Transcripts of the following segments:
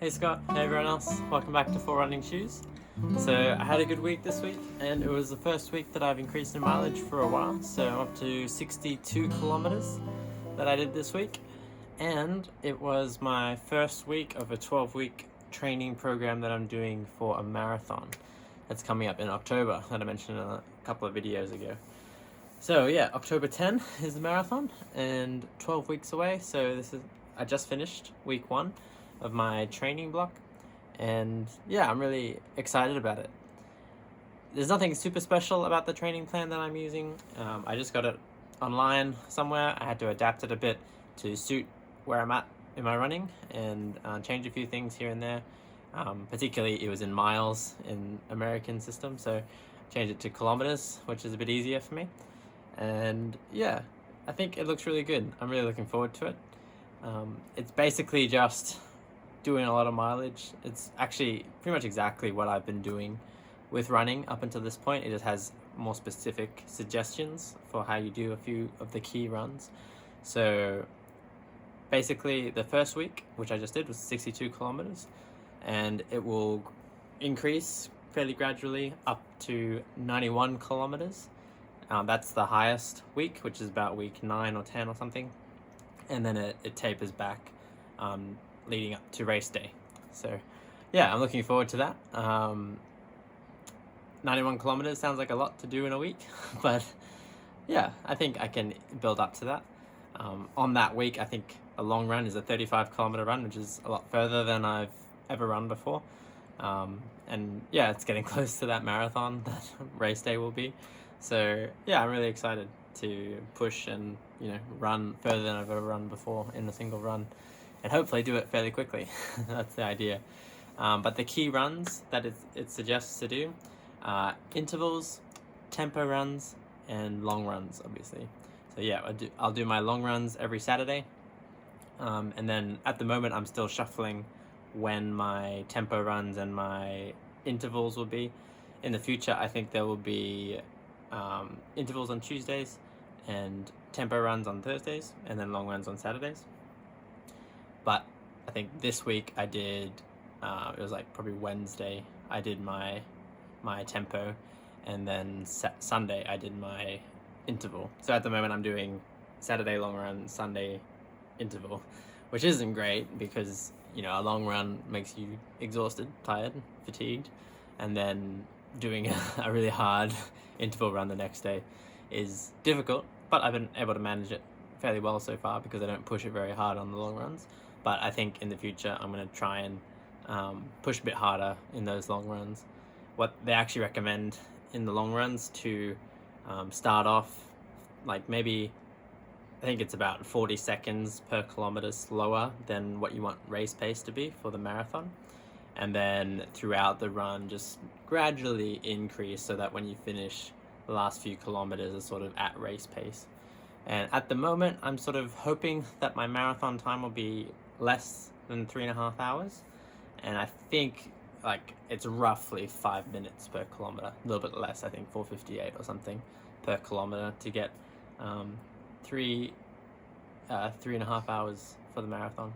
Hey Scott, hey everyone else, welcome back to 4 Running Shoes. So I had a good week this week, and it was the first week that I've increased in mileage for a while, so I'm up to 62 kilometers that I did this week, and it was my first week of a 12-week training program that I'm doing for a marathon that's coming up in October that I mentioned in a couple of videos ago. So yeah, October 10 is the marathon and 12 weeks away, so I just finished week 1 of my training block, and yeah, I'm really excited about it. There's nothing super special about the training plan that I'm using. I just got it online somewhere. I had to adapt it a bit to suit where I'm at in my running and change a few things here and there. Particularly it was in miles in American system, so changed it to kilometers, which is a bit easier for me. And yeah, I think it looks really good. I'm really looking forward to it. It's basically just doing a lot of mileage. It's actually pretty much exactly what I've been doing with running up until this point. It just has more specific suggestions for how you do a few of the key runs. So basically the first week, which I just did, was 62 kilometers, and it will increase fairly gradually up to 91 kilometers. That's the highest week, which is about week 9 or 10 or something, and then it tapers back leading up to race day. So yeah, I'm looking forward to that. 91 kilometers sounds like a lot to do in a week, but yeah, I think I can build up to that. On that week, I think a long run is a 35 kilometer run, which is a lot further than I've ever run before. And yeah, it's getting close to that marathon that race day will be. So yeah, I'm really excited to push and run further than I've ever run before in a single run, and hopefully do it fairly quickly. That's the idea. But the key runs that it suggests to do: intervals, tempo runs, and long runs, obviously. So yeah, I'll do my long runs every Saturday, and then at the moment I'm still shuffling when my tempo runs and my intervals will be. In the future, I think there will be intervals on Tuesdays and tempo runs on Thursdays, and then long runs on Saturdays. But I think this week I did, it was like probably Wednesday, I did my tempo, and then Sunday I did my interval. So at the moment I'm doing Saturday long run, Sunday interval, which isn't great because a long run makes you exhausted, tired, fatigued, and then doing a really hard interval run the next day is difficult, but I've been able to manage it fairly well so far because I don't push it very hard on the long runs. But I think in the future I'm going to try and push a bit harder in those long runs. What they actually recommend in the long runs to start off, like maybe, I think it's about 40 seconds per kilometer slower than what you want race pace to be for the marathon. And then throughout the run, just gradually increase so that when you finish, the last few kilometers are sort of at race pace. And at the moment, I'm sort of hoping that my marathon time will be less than 3.5 hours. And I think it's roughly 5 minutes per kilometer, a little bit less, I think 4:58 or something per kilometer to get 3.5 hours for the marathon.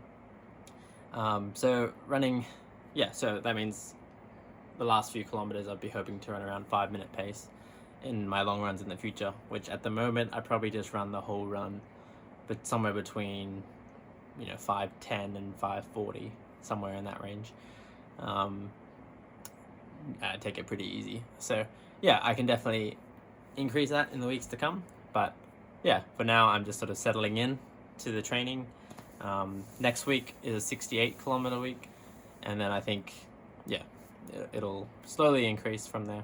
So running, yeah, so that means the last few kilometers I'd be hoping to run around 5-minute pace in my long runs in the future, which at the moment I probably just run the whole run, but somewhere between 5:10 and 5:40, somewhere in that range. I take it pretty easy. So yeah, I can definitely increase that in the weeks to come, but yeah, for now I'm just sort of settling in to the training. Next week is a 68 kilometer week, and then I think it'll slowly increase from there.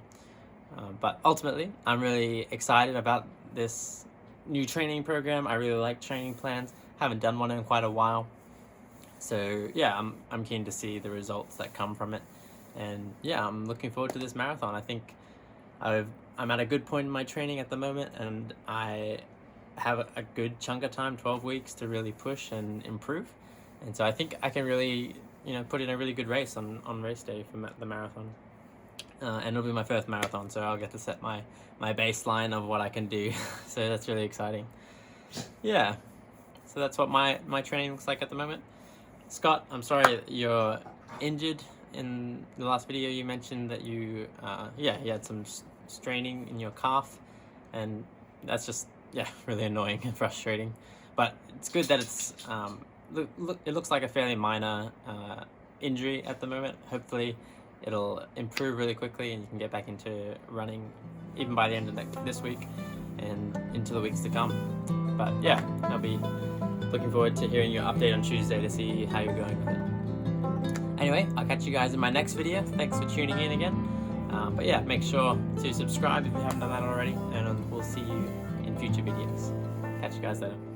But ultimately, I'm really excited about this new training program. I really like training plans. Haven't done one in quite a while. So yeah, I'm keen to see the results that come from it. And yeah, I'm looking forward to this marathon. I think I'm at a good point in my training at the moment, and I have a good chunk of time, 12 weeks, to really push and improve. And so I think I can really, put in a really good race on race day for the marathon. And it'll be my first marathon, so I'll get to set my baseline of what I can do. So that's really exciting. Yeah, so that's what my training looks like at the moment. Scott, I'm sorry that you're injured in the last video. You mentioned that you had some straining in your calf, and that's just really annoying and frustrating. But it's good that it's it looks like a fairly minor injury at the moment. Hopefully it'll improve really quickly and you can get back into running even by the end of this week and into the weeks to come. But yeah, I'll be looking forward to hearing your update on Tuesday to see how you're going with it. Anyway, I'll catch you guys in my next video. Thanks for tuning in again. But yeah, make sure to subscribe if you haven't done that already, and we'll see you in future videos. Catch you guys later.